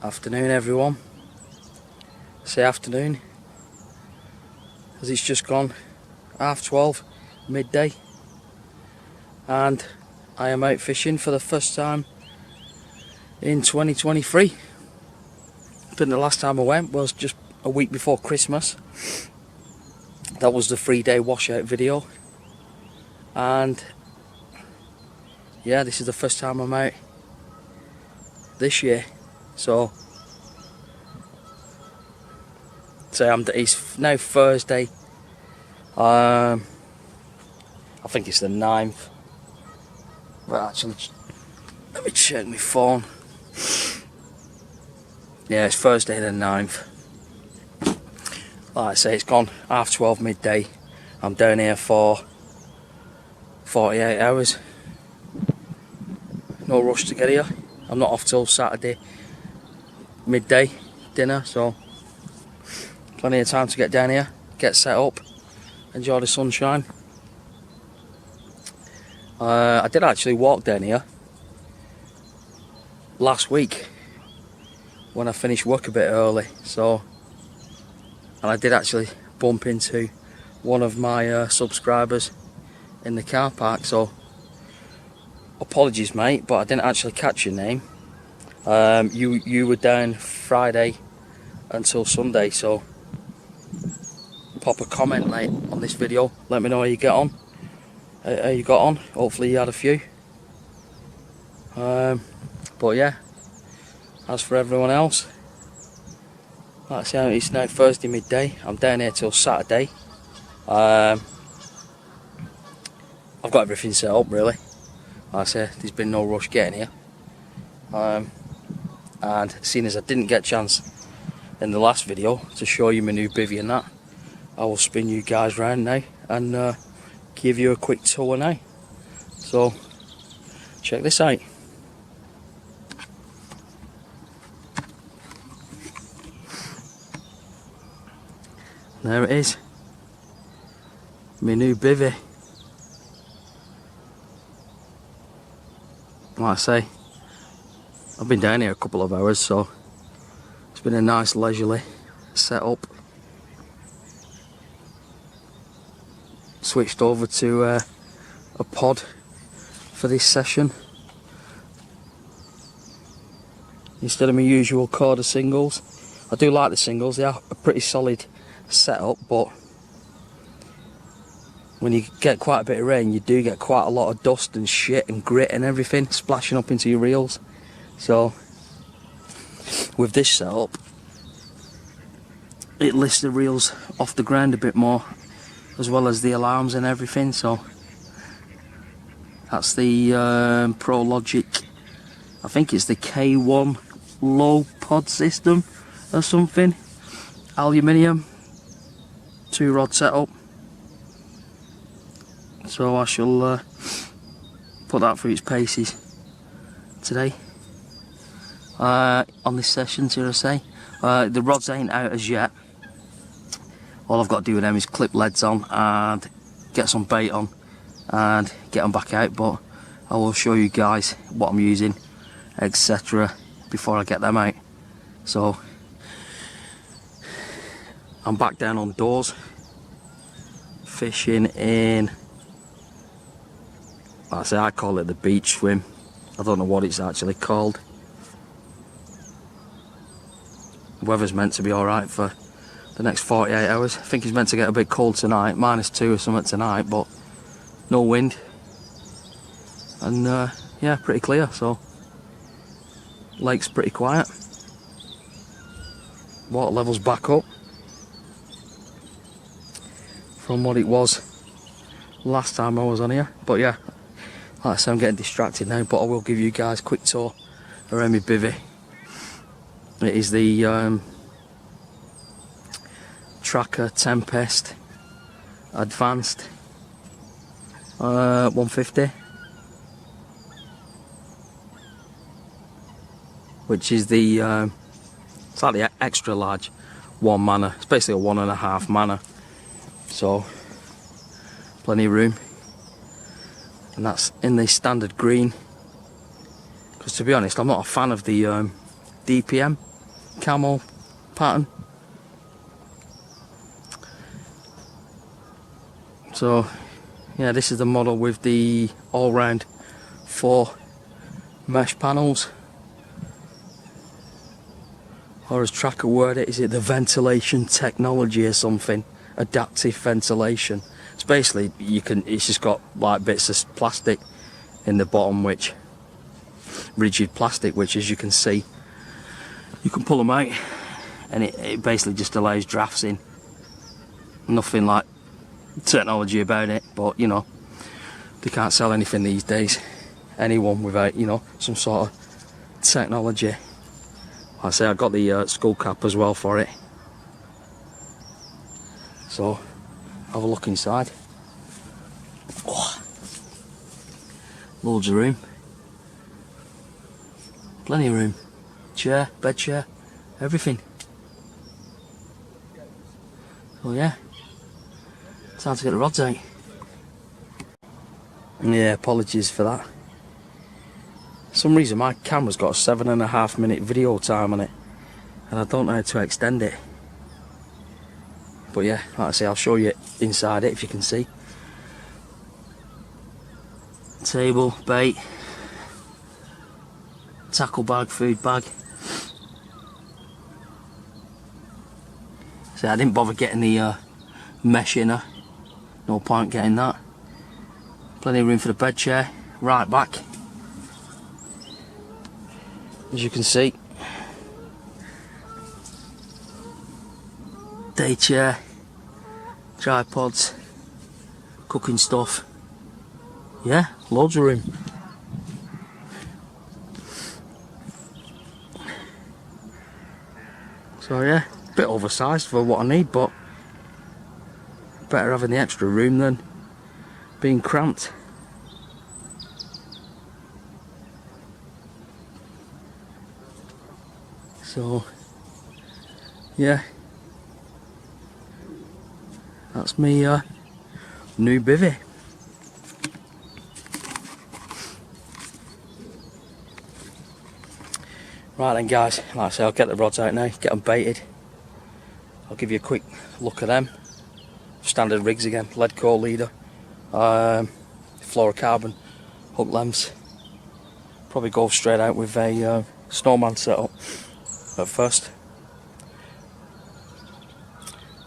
Afternoon everyone. Say afternoon, as it's just gone 12:30 midday, and I am out fishing for the first time in 2023. I think the last time I went was just a week before Christmas. That was the 3-day washout video, and yeah, this is the first time I'm out this year. So it's now Thursday. I think it's the 9th. But actually, let me check my phone. Yeah, it's Thursday the 9th. Like I say, it's gone 12:30 midday. I'm down here for 48 hours. No rush to get here. I'm not off till Saturday midday dinner, so plenty of time to get down here, get set up, enjoy the sunshine. I did actually walk down here last week when I finished work a bit early, and I did actually bump into one of my subscribers in the car park, so apologies mate, but I didn't actually catch your name. You were down Friday until Sunday, so pop a comment mate on this video, let me know how you get on, how you got on. Hopefully you had a few. But yeah, as for everyone else, like I say, it's now Thursday midday. I'm down here till Saturday. I've got everything set up really. Like I say, there's been no rush getting here. And seeing as I didn't get a chance in the last video to show you my new bivvy and that, I will spin you guys round now and give you a quick tour now. So check this out. There it is, my new bivvy. Like I say, I've been down here a couple of hours, so it's been a nice leisurely setup. Switched over to a pod for this session instead of my usual cord of singles. I do like the singles, they are a pretty solid setup, but when you get quite a bit of rain, you do get quite a lot of dust and shit and grit and everything splashing up into your reels. So with this setup, it lifts the reels off the ground a bit more, as well as the alarms and everything. So that's the Pro Logic, I think it's the K1 low pod system or something, aluminium 2-rod setup. So I shall put that through its paces today on this session, should I say. The rods ain't out as yet. All I've got to do with them is clip leads on and get some bait on and get them back out, but I will show you guys what I'm using, etc. before I get them out. So I'm back down on doors, fishing in, like I say, I call it the beach swim. I don't know what it's actually called. The weather's meant to be alright for the next 48 hours. I think it's meant to get a bit cold tonight, -2 or something tonight, but no wind. And yeah, pretty clear, so lake's pretty quiet. Water level's back up from what it was last time I was on here. But yeah, like I say, I'm getting distracted now, but I will give you guys a quick tour around my bivvy. It is the Tracker Tempest Advanced 150, which is the slightly extra large 1 manner. It's basically a 1.5 manner, so plenty of room. And that's in the standard green, because to be honest, I'm not a fan of the DPM camo pattern. So yeah, this is the model with the all-round 4 mesh panels, or as Tracker word it, is it the ventilation technology or something? Adaptive ventilation. It's basically, it's just got like bits of plastic in the bottom, which rigid plastic, which as you can see, you can pull them out and it basically just allows drafts in. Nothing like technology about it, but you know, they can't sell anything these days, anyone, without, you know, some sort of technology. Like I say, I got the skull cap as well for it, so have a look inside. Oh, loads of room, plenty of room, chair, bed chair, everything. So yeah, time to get the rods out. Yeah, apologies for that. For some reason my camera's got a 7.5 minute video time on it, and I don't know how to extend it. But yeah, like I say, I'll show you inside it if you can see. Table, bait, tackle bag, food bag. See, I didn't bother getting the mesh in her. No point getting that. Plenty of room for the bed chair, right back. As you can see. Day chair, tripods, cooking stuff. Yeah, loads of room. So yeah, a bit oversized for what I need, but better having the extra room than being cramped. So yeah, that's me new bivvy. Right then guys, like I say, I'll get the rods out now, get them baited. I'll give you a quick look at them. Standard rigs again, lead core leader, fluorocarbon hook lamps. Probably go straight out with a snowman setup at first.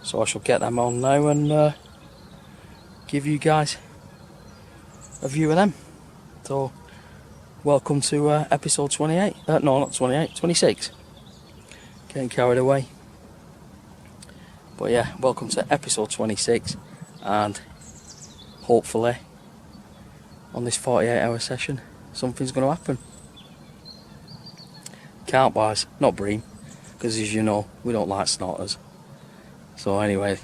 So I shall get them on now and give you guys a view of them. So welcome to episode 28. No, not 28, 26. Getting carried away. But yeah, welcome to episode 26, and hopefully on this 48-hour session something's going to happen. Can't buys, not bream, because as you know, we don't like snorters. So anyway,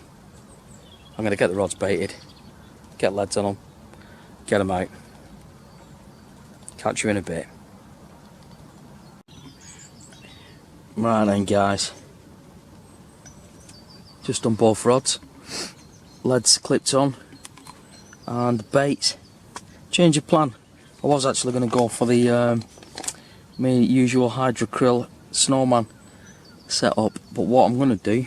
I'm going to get the rods baited, get leads on them, get them out. Catch you in a bit. Right then guys, just done both rods, leads clipped on, and baits. Change of plan. I was actually going to go for the my usual hydrocryl snowman setup, but what I'm going to do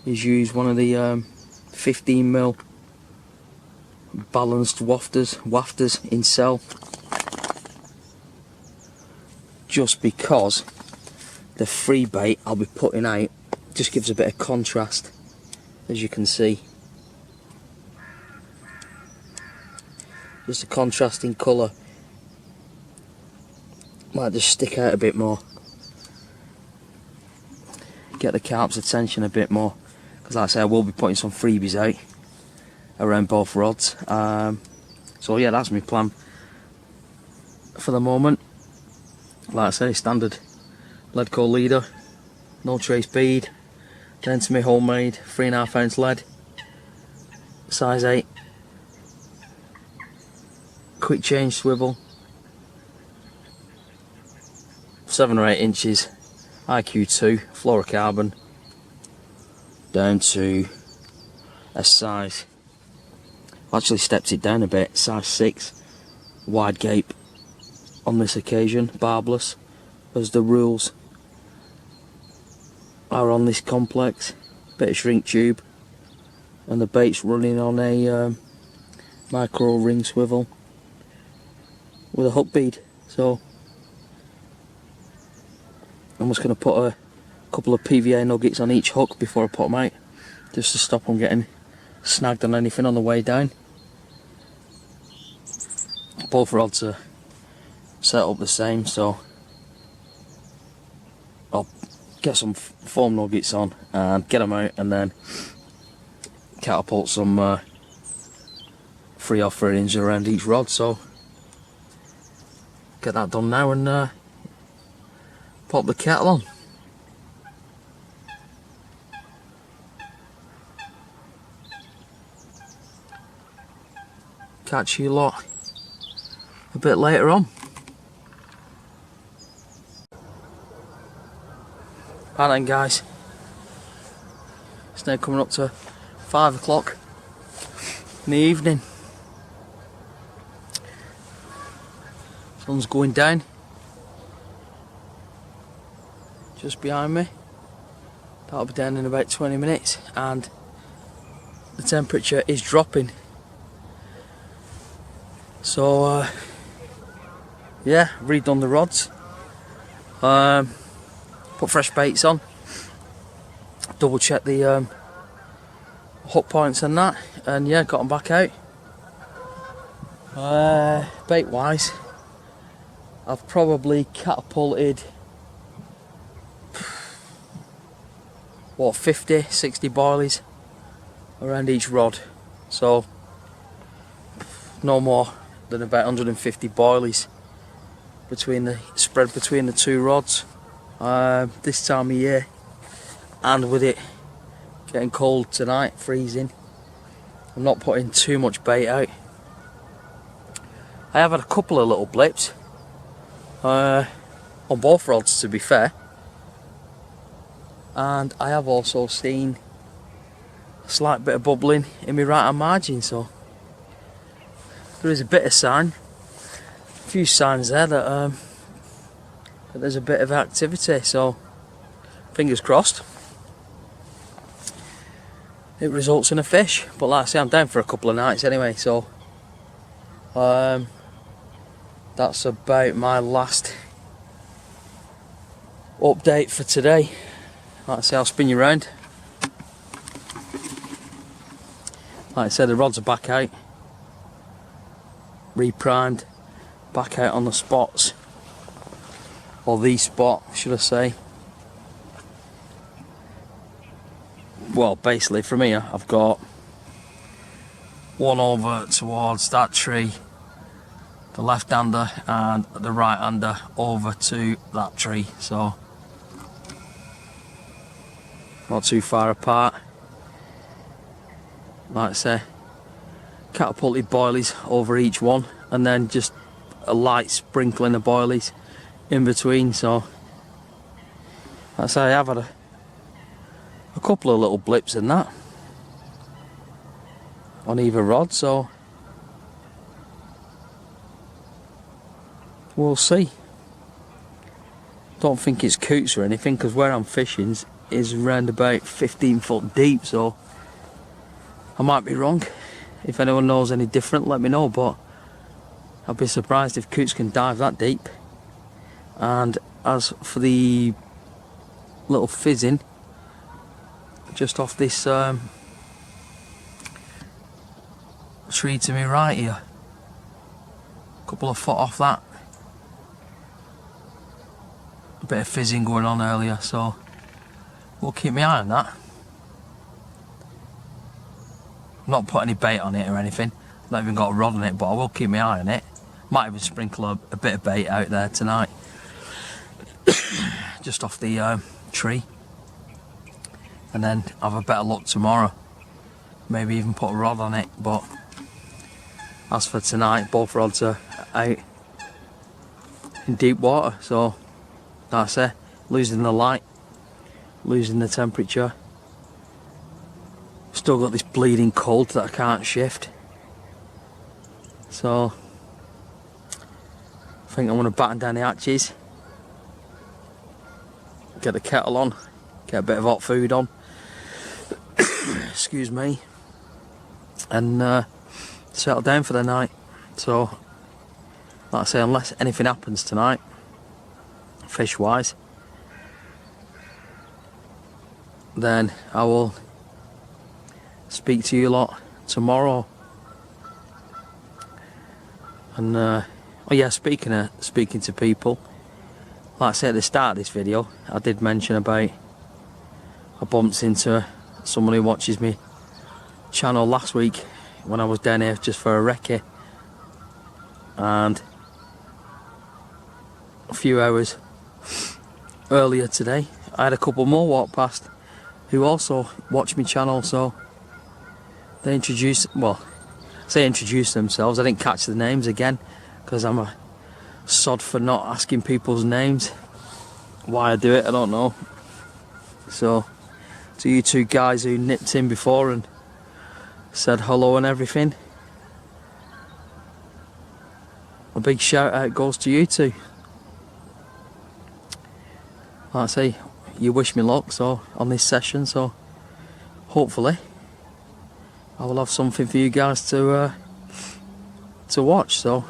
is use one of the 15mm balanced wafters in cell, just because the free bait I'll be putting out just gives a bit of contrast, as you can see. Just a contrasting colour. Might just stick out a bit more. Get the carp's attention a bit more. Because like I say, I will be putting some freebies out around both rods. So yeah, that's my plan for the moment. Like I say, standard lead core leader, no trace bead, then to my homemade 3.5 ounce lead, size 8, quick change swivel, 7 or 8 inches, IQ2 fluorocarbon, down to a size, I've actually stepped it down a bit, size 6, wide gape on this occasion, barbless, as the rules are on this complex. Bit of shrink tube, and the bait's running on a micro ring swivel with a hook bead. So I'm just going to put a couple of PVA nuggets on each hook before I put them out, just to stop them getting snagged on anything on the way down. Both rods are set up the same, so I'll get some foam nuggets on and get them out, and then catapult some free offerings around each rod. So get that done now and pop the kettle on. Catch you lot a bit later on. Right then guys, it's now coming up to 5 o'clock in the evening. Sun's going down just behind me. That'll be down in about 20 minutes, and the temperature is dropping. So yeah, redone the rods, put fresh baits on, double check the hook points and that, and yeah, got them back out. Bait wise, I've probably catapulted 50, 60 boilies around each rod, so no more than about 150 boilies spread between the two rods. This time of year, and with it getting cold tonight, freezing, I'm not putting too much bait out. I have had a couple of little blips on both rods, to be fair, and I have also seen a slight bit of bubbling in my right hand margin, so there is a bit of sign, a few signs there that there's a bit of activity, so fingers crossed it results in a fish. But like I say, I'm down for a couple of nights anyway, so that's about my last update for today. Like I say, I'll spin you round. Like I said, the rods are back out, reprimed, back out on the spots, or the spot should I say. Well, basically from here I've got one over towards that tree, the left hander, and the right hander over to that tree, so not too far apart. Like I say, catapulted boilies over each one, and then just a light sprinkling of boilies in between. So like I say, I have had a couple of little blips in that on either rod, so we'll see. Don't think it's coots or anything, because where I'm fishing is around about 15 foot deep, so I might be wrong. If anyone knows any different, let me know, but I'd be surprised if coots can dive that deep. And as for the little fizzing just off this tree to me right here, a couple of foot off that, a bit of fizzing going on earlier, so we'll keep my eye on that. I've not put any bait on it or anything, not even got a rod on it, but I will keep my eye on it. Might even sprinkle a bit of bait out there tonight just off the tree, and then have a better look tomorrow, maybe even put a rod on it. But as for tonight, both rods are out in deep water, so like I say, losing the light, losing the temperature, still got this bleeding cold that I can't shift, so I think I'm going to batten down the hatches, get the kettle on, get a bit of hot food on, excuse me, and settle down for the night. So, like I say, unless anything happens tonight, fish wise, then I will speak to you lot tomorrow. And oh yeah, speaking to people, like I said at the start of this video, I did mention about I bumped into someone who watches me channel last week when I was down here just for a recce, and a few hours earlier today I had a couple more walk past who also watch me channel. So they introduced themselves. I didn't catch the names again because I'm a sod for not asking people's names. Why I do it, I don't know. So to you two guys who nipped in before and said hello and everything, a big shout out goes to you two. Like I say, you wish me luck so on this session, so hopefully I will have something for you guys to watch. So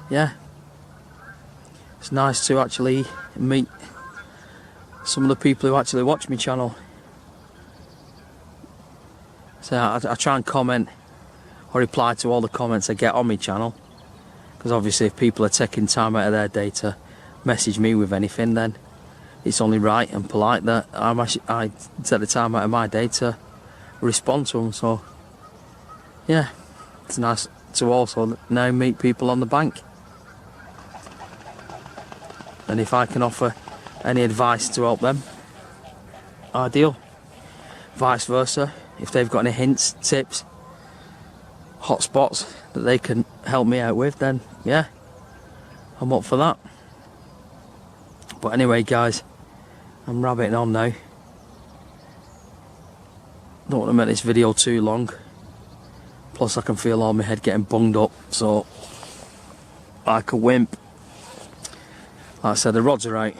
yeah, it's nice to actually meet some of the people who actually watch my channel. So I try and comment or reply to all the comments I get on my channel, because obviously if people are taking time out of their day to message me with anything, then it's only right and polite that I take the time out of my day to respond to them. So yeah, it's nice to also now meet people on the bank, and if I can offer any advice to help them, ideal. Vice versa, if they've got any hints, tips, hot spots that they can help me out with, then yeah, I'm up for that. But anyway guys, I'm rabbiting on now. Don't want to make this video too long, plus I can feel all my head getting bunged up, so like a wimp. Like I said, the rods are out,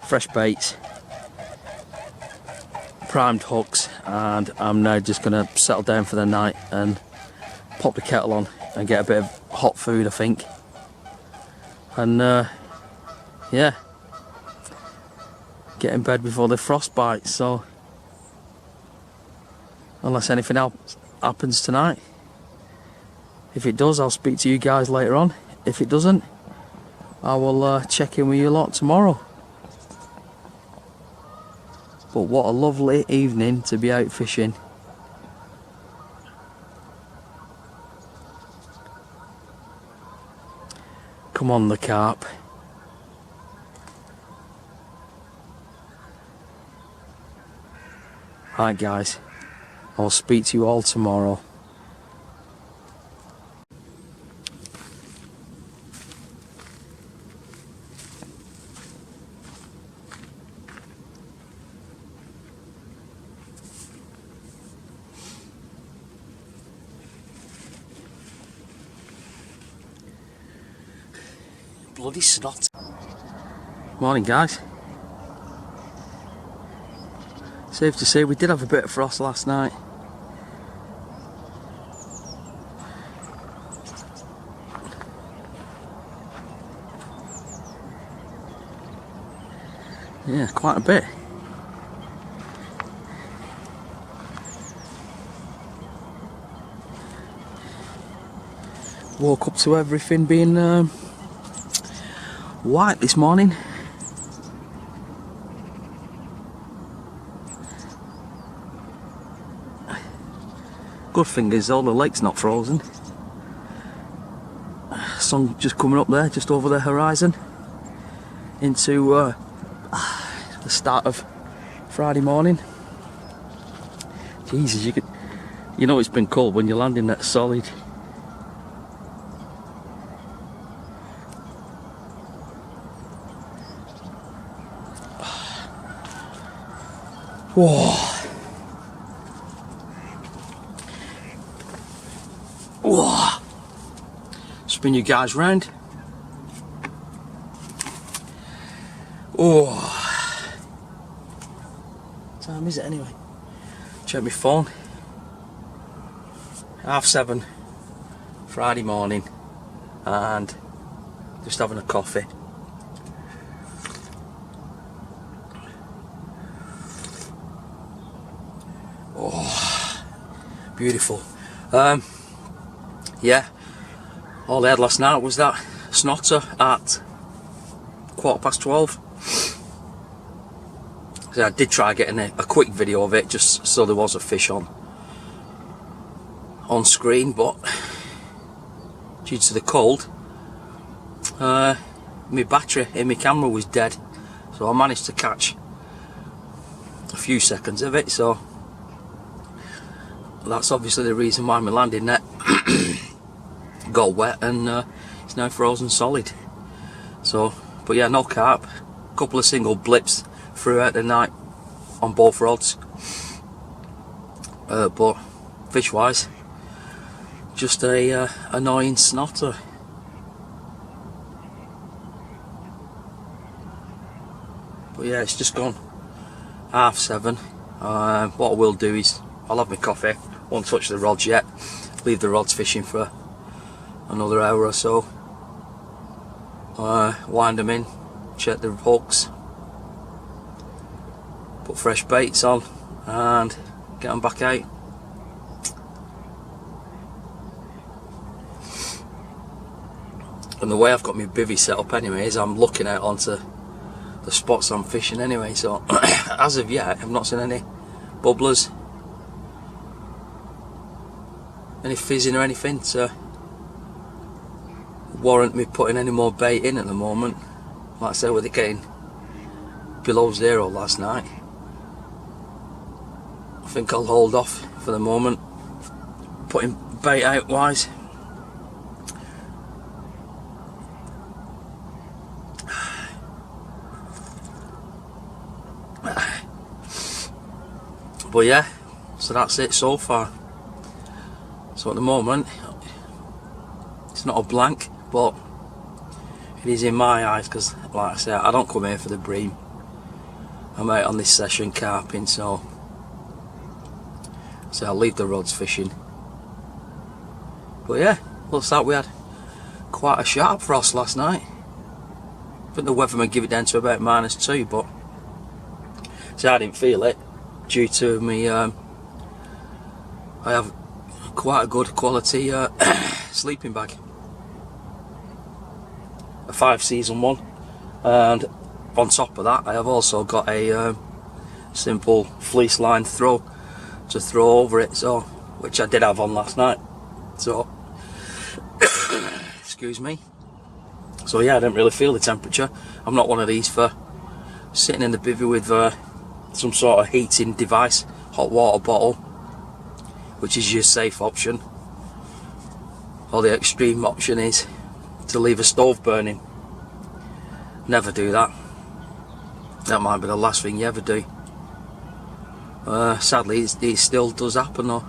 fresh baits, primed hooks, and I'm now just going to settle down for the night and pop the kettle on and get a bit of hot food, I think. And yeah, get in bed before the frost bites. So unless anything else happens tonight, if it does, I'll speak to you guys later on. If it doesn't, I will check in with you lot tomorrow. But what a lovely evening to be out fishing. Come on, the carp. Right guys, I'll speak to you all tomorrow. Bloody snot. Morning guys. Safe to say we did have a bit of frost last night. Yeah, quite a bit. Woke up to everything being white this morning. Good thing is though, the lake's not frozen. Sun just coming up there, just over the horizon, into the start of Friday morning. Jesus, you know it's been cold when you're landing that solid. Whoa. Whoa. Spin you guys round. Oh. time is it anyway? Check my phone. 7:30 Friday morning, and just having a coffee. Oh, beautiful. Yeah, all I had last night was that snotter at 12:15. So I did try getting a quick video of it, just so there was a fish on screen, but due to the cold, my battery in my camera was dead, so I managed to catch a few seconds of it. So that's obviously the reason why my landing net got wet and it's now frozen solid. So, but yeah, no carp. A couple of single blips throughout the night on both rods, but fish wise, just a annoying snotter. But yeah, it's just gone 7:30. What I will do is I'll have my coffee, won't touch the rods yet, leave the rods fishing for another hour or so, wind them in, check the hooks, put fresh baits on and get them back out. And the way I've got my bivvy set up anyway is I'm looking out onto the spots I'm fishing anyway, so as of yet I've not seen any bubblers, any fizzing or anything to warrant me putting any more bait in at the moment. Like I said, with it getting below zero last night, I think I'll hold off for the moment putting bait out wise. But yeah, so that's it so far. So at the moment it's not a blank, but it is in my eyes, because like I said, I don't come here for the bream. I'm out on this session carping, so I'll leave the rods fishing. But yeah, looks like we had quite a sharp frost last night. I think the weatherman gave it down to about -2, but see, I didn't feel it due to me. I have quite a good quality sleeping bag, a 5-season one, and on top of that I have also got a simple fleece lined throw to throw over it, so which I did have on last night, so excuse me. So yeah, I didn't really feel the temperature. I'm not one of these for sitting in the bivvy with some sort of heating device, hot water bottle, which is your safe option, or the extreme option is to leave a stove burning. Never do that. That might be the last thing you ever do. Sadly, it still does happen though.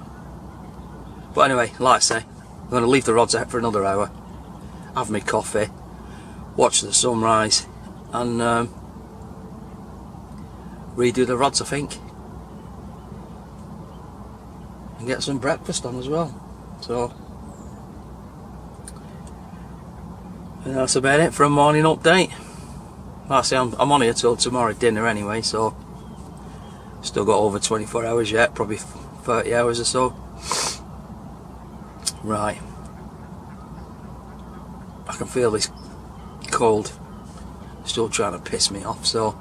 But anyway, like I say, I'm going to leave the rods out for another hour, have my coffee, watch the sunrise, and redo the rods, I think, and get some breakfast on as well. So that's about it for a morning update. Like I say, I'm on here till tomorrow dinner anyway, so still got over 24 hours yet, probably 30 hours or so. Right, I can feel this cold still trying to piss me off, so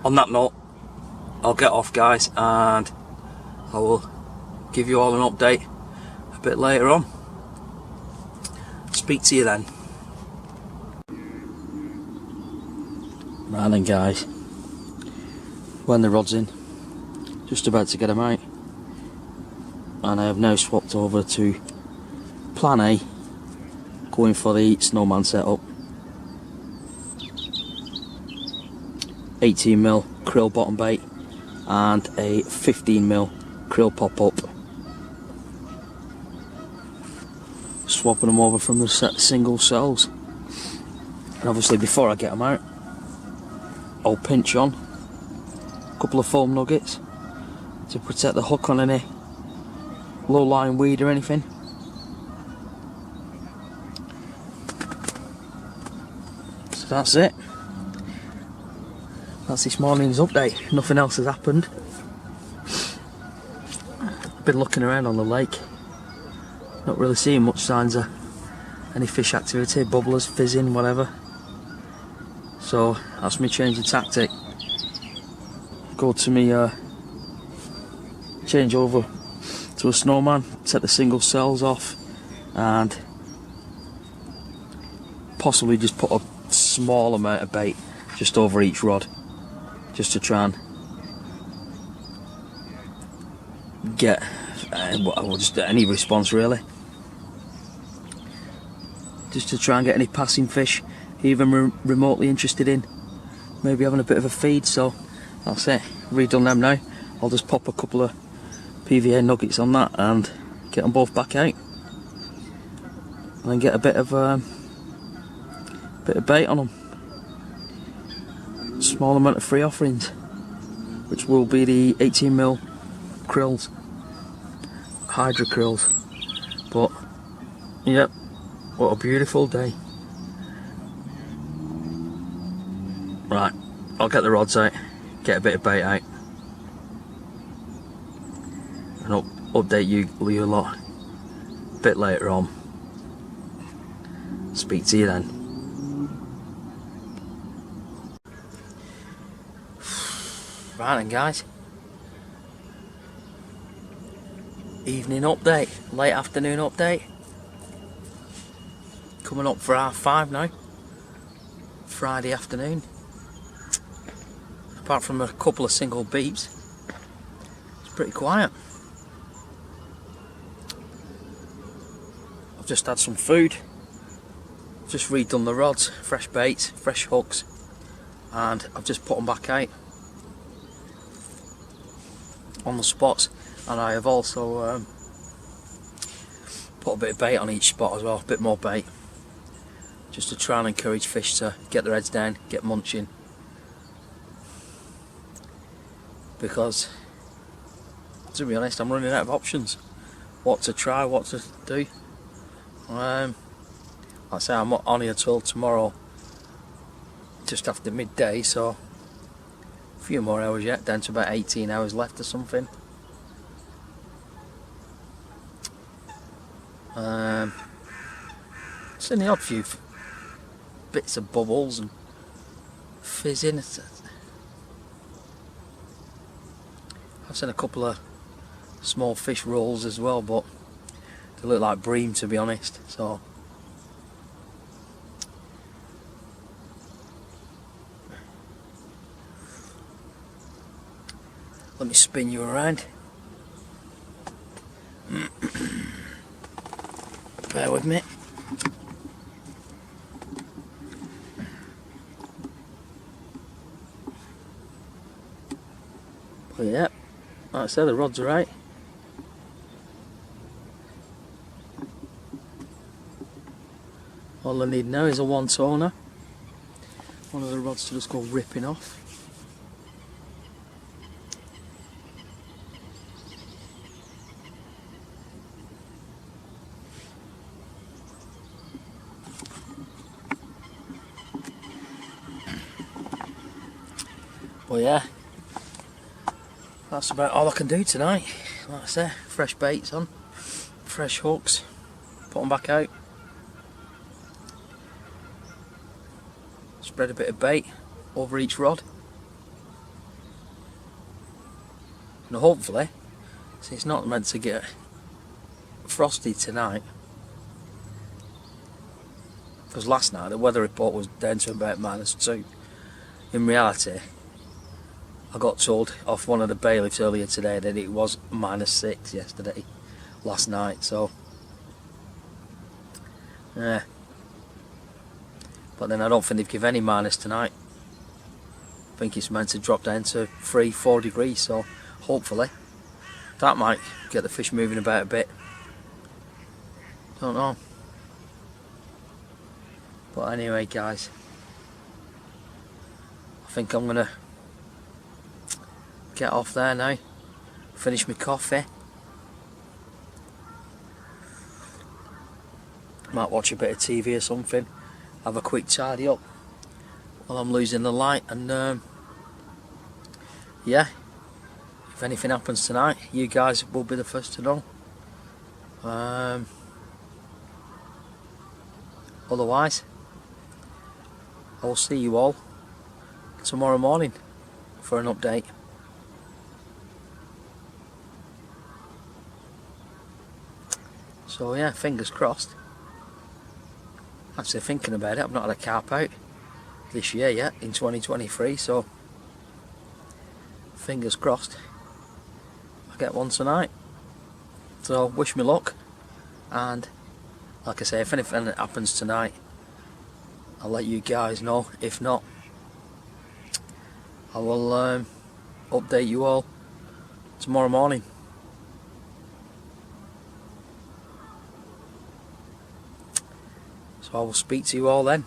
on that note, I'll get off, guys, and I will give you all an update a bit later on. Speak to you then. Right then, guys, when the rod's in, just about to get them out, and I have now swapped over to plan A, going for the snowman setup. 18mm krill bottom bait and a 15mm krill pop up. Swapping them over from the single cells, and obviously before I get them out, I'll pinch on a couple of foam nuggets to protect the hook on any low-lying weed or anything. So that's it. That's this morning's update. Nothing else has happened. I've been looking around on the lake, not really seeing much signs of any fish activity, bubblers, fizzing, whatever. So that's me changing tactic. Go to me change over to a snowman, take the single cells off, and possibly just put a small amount of bait just over each rod, just to try and get just any response really, just to try and get any passing fish even remotely interested in maybe having a bit of a feed. So that's it, redone them now. I'll just pop a couple of PVA nuggets on that and get them both back out, and then get a bit of bait on them. Small amount of free offerings, which will be the 18mm krills, hydro krills. But yep, what a beautiful day. Right, I'll get the rods out, get a bit of bait out, and update you lot a bit later on. Speak to you then. Right then guys, evening update, late afternoon update, coming up for 5:30 now, Friday afternoon. Apart from a couple of single beeps, it's pretty quiet. I've just had some food, just redone the rods, fresh baits, fresh hooks, and I've just put them back out on the spots, and I have also put a bit of bait on each spot as well, a bit more bait, just to try and encourage fish to get their heads down, get munching, because to be honest I'm running out of options, what to try, what to do. Like I say, I'm on here till tomorrow just after midday, so a few more hours yet, down to about 18 hours left or something. Seen the odd few bits of bubbles and fizzing. I've seen a couple of small fish rolls as well, but they look like bream to be honest. So let me spin you around. Bear with me. But yeah, like I said, the rod's are right. All I need now is a one toner. One of the rods to just go ripping off. But yeah, that's about all I can do tonight. Like I say, fresh baits on, fresh hooks, put them back out, spread a bit of bait over each rod, and hopefully, see, it's not meant to get frosty tonight, because last night the weather report was down to about -2. In reality, I got told off one of the bailiffs earlier today that it was -6 last night, so yeah. But then I don't think they've given any minus tonight. I think it's meant to drop down to 3-4 degrees, so hopefully that might get the fish moving about a bit. Don't know. But anyway guys, I think I'm gonna get off there now, finish my coffee. Might watch a bit of TV or something, have a quick tidy up while I'm losing the light, and yeah, if anything happens tonight, you guys will be the first to know. Otherwise, I will see you all tomorrow morning for an update. So yeah, fingers crossed. Actually thinking about it, I've not had a carp out this year yet in 2023, so fingers crossed I get one tonight. So wish me luck, and like I say, if anything happens tonight, I'll let you guys know. If not, I will update you all tomorrow morning. So I will speak to you all then.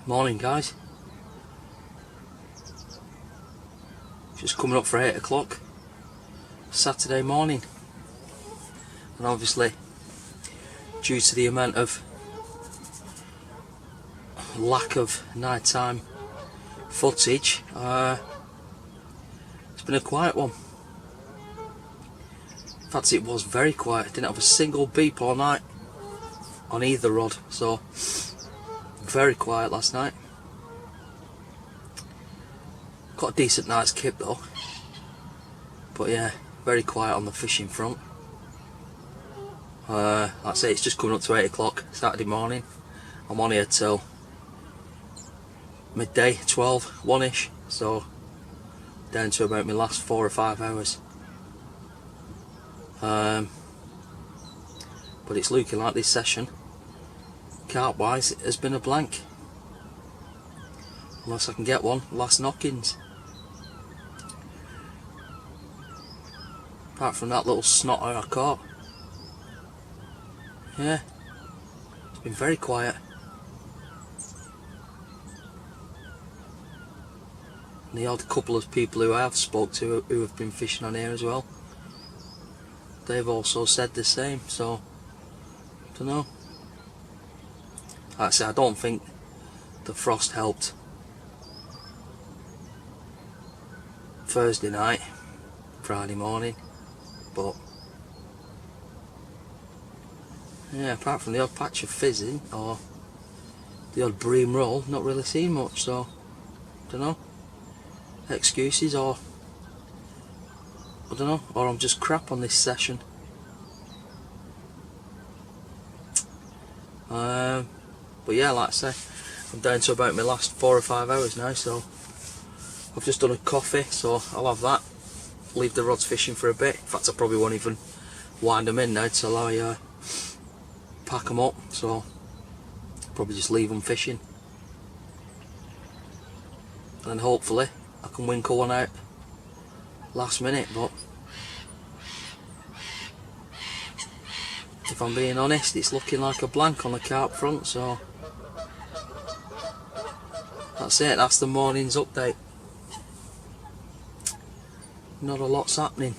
Morning guys. Just coming up for 8 o'clock Saturday morning, and obviously due to the amount of lack of nighttime footage, it's been a quiet one. In fact, it was very quiet. Didn't have a single beep all night on either rod, so very quiet last night. Got a decent night's kip though, but yeah, very quiet on the fishing front. Like I say, it's just coming up to 8 o'clock Saturday morning. I'm on here till midday, 12, 1ish, so down to about my last 4 or 5 hours. But it's looking like this session, carp wise, it has been a blank, unless I can get one last knockings. Apart from that little snotter I caught, yeah, it's been very quiet. And the odd couple of people who I have spoke to who have been fishing on here as well, they've also said the same, so I don't know. Like I say, I don't think the frost helped Thursday night, Friday morning, but yeah, apart from the odd patch of fizzing or the odd bream roll, not really seen much, so I don't know. Excuses, or I don't know, or I'm just crap on this session. But yeah, like I say, I'm down to about my last 4 or 5 hours now, so I've just done a coffee, so I'll have that, leave the rods fishing for a bit. In fact, I probably won't even wind them in now till I pack them up, so probably just leave them fishing, and then hopefully I can winkle one out last minute. But if I'm being honest, it's looking like a blank on the carp front, so that's it, that's the morning's update. Not a lot's happening.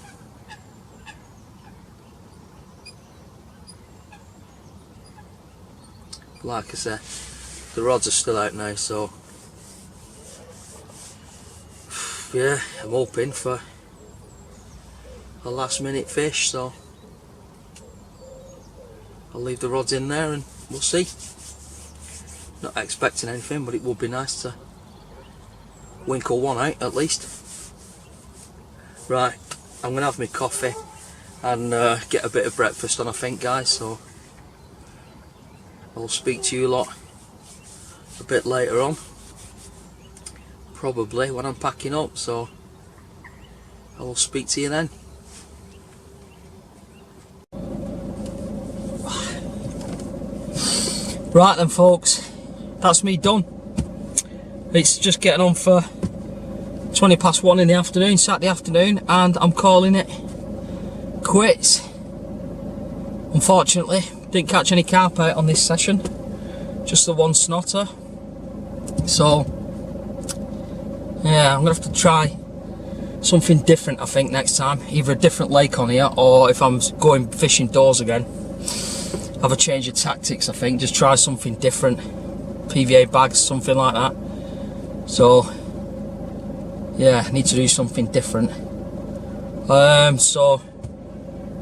Like I said, the rods are still out now, so yeah, I'm hoping for a last minute fish, so I'll leave the rods in there and we'll see. Not expecting anything, but it would be nice to winkle one out at least. Right, I'm going to have my coffee and get a bit of breakfast on, I think, guys, so I'll speak to you lot a bit later on, probably when I'm packing up, so I will speak to you then. Right then folks, that's me done. It's just getting on for 20 past 1 in the afternoon, Saturday afternoon, and I'm calling it quits. Unfortunately, didn't catch any carp out on this session, just the one snotter. So yeah, I'm gonna have to try something different, I think, next time. Either a different lake on here, or if I'm going fishing doors again, have a change of tactics, I think. Just try something different. PVA bags, something like that. So yeah, I need to do something different. So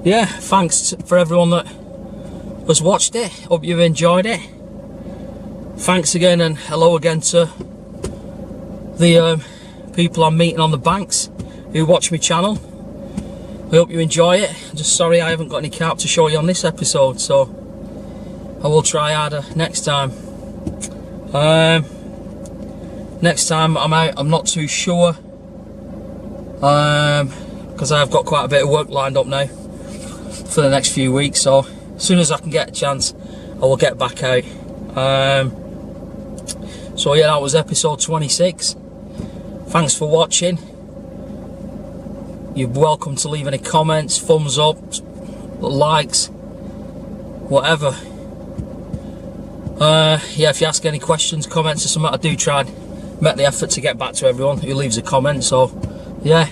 yeah, thanks for everyone that has watched it. Hope you've enjoyed it. Thanks again, and hello again to the people I'm meeting on the banks who watch my channel. I hope you enjoy it. Just sorry I haven't got any carp to show you on this episode, so I will try harder next time. Next time I'm out, I'm not too sure, because I've got quite a bit of work lined up now for the next few weeks. So as soon as I can get a chance, I will get back out. So yeah, that was episode 26. Thanks for watching. You're welcome to leave any comments, thumbs up, likes, whatever. Yeah, if you ask any questions, comments or something, I do try and make the effort to get back to everyone who leaves a comment. So yeah,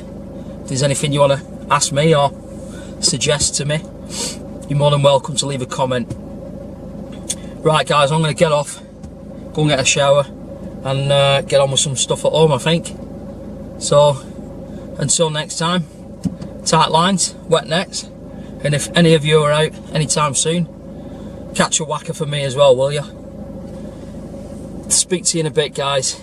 if there's anything you want to ask me or suggest to me, you're more than welcome to leave a comment. Right guys, I'm going to get off, go and get a shower, and get on with some stuff at home, I think. So until next time, tight lines, wet nets, and if any of you are out anytime soon, catch a whacker for me as well, will you? Speak to you in a bit, guys.